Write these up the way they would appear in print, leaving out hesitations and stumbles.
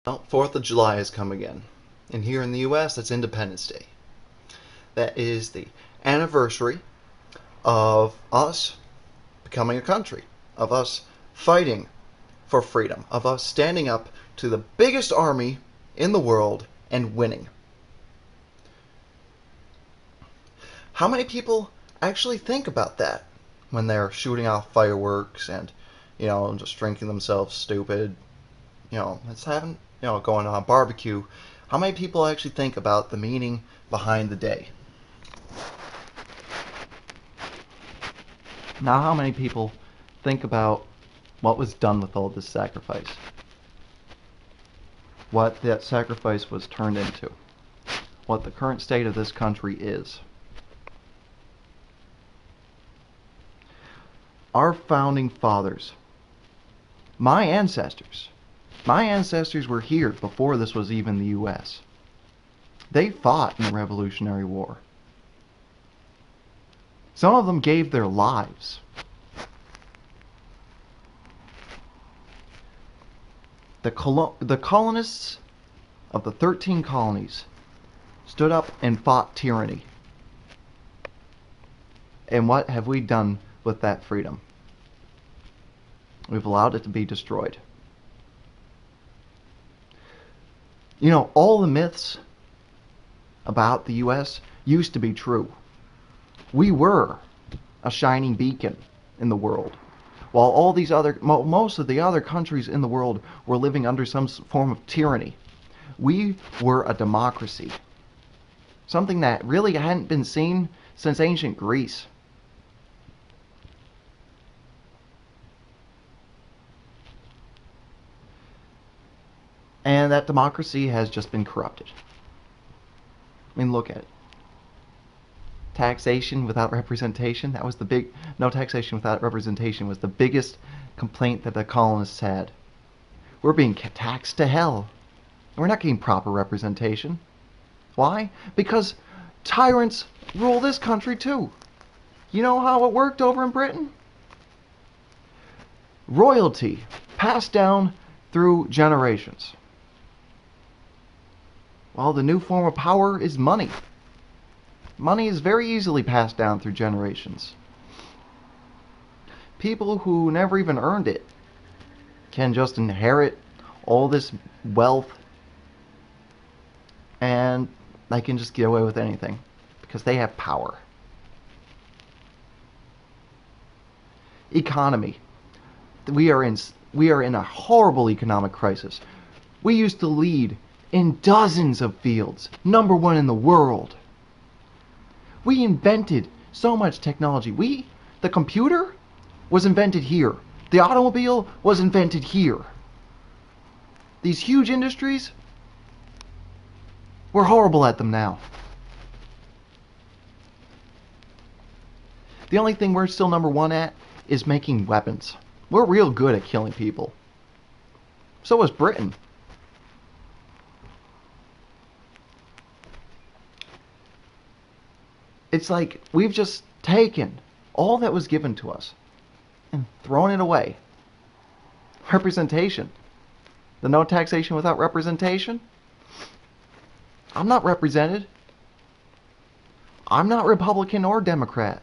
Well, 4th of July has come again. And here in the US, that's Independence Day. That is the anniversary of us becoming a country, of us fighting for freedom, of us standing up to the biggest army in the world and winning. How many people actually think about that when they're shooting off fireworks and, just drinking themselves stupid? It's having, going on a barbecue. How many people actually think about the meaning behind the day? Now, how many people think about what was done with all this sacrifice? What that sacrifice was turned into? What the current state of this country is? Our founding fathers, my ancestors were here before this was even the U.S. They fought in the Revolutionary War. Some of them gave their lives. The colonists of the 13 colonies stood up and fought tyranny. And what have we done with that freedom? We've allowed it to be destroyed. All the myths about the U.S. used to be true. We were a shining beacon in the world, while all these most of the other countries in the world were living under some form of tyranny. We were a democracy, something that really hadn't been seen since ancient Greece. And that democracy has just been corrupted. I mean, look at it. Taxation without representation, that was the big... No taxation without representation was the biggest complaint that the colonists had. We're being taxed to hell. We're not getting proper representation. Why? Because tyrants rule this country too. You know how it worked over in Britain? Royalty passed down through generations. Well, the new form of power is money. Money is very easily passed down through generations. People who never even earned it can just inherit all this wealth, and they can just get away with anything because they have power. Economy. We are in a horrible economic crisis. We used to lead in dozens of fields, #1 in the world. We invented so much technology. The computer was invented here. The automobile was invented here. These huge industries, we're horrible at them now. The only thing we're still #1 at is making weapons. We're real good at killing people. So is Britain. It's like we've just taken all that was given to us and thrown it away. Representation. The no taxation without representation? I'm not represented. I'm not Republican or Democrat.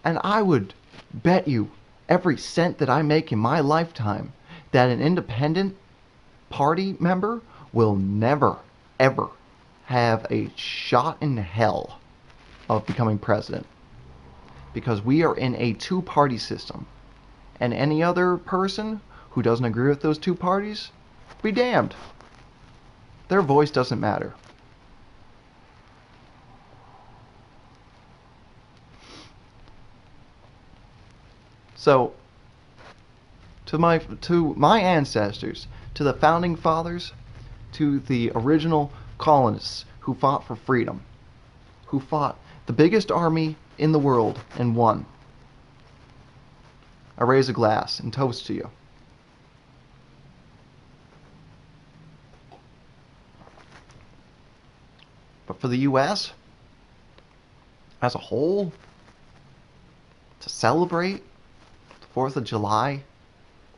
And I would bet you every cent that I make in my lifetime that an independent party member will never, ever have a shot in hell of becoming president. Because we are in a two-party system. And any other person who doesn't agree with those two parties, be damned. Their voice doesn't matter. So, to my ancestors, to the founding fathers, to the original colonists who fought for freedom, who fought the biggest army in the world and won, I raise a glass and toast to you. But for the U.S., as a whole, to celebrate the 4th of July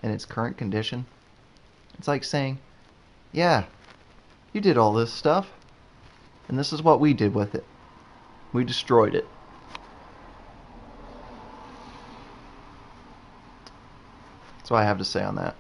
in its current condition, It's like saying, yeah, you did all this stuff, and this is what we did with it. We destroyed it. That's what I have to say on that.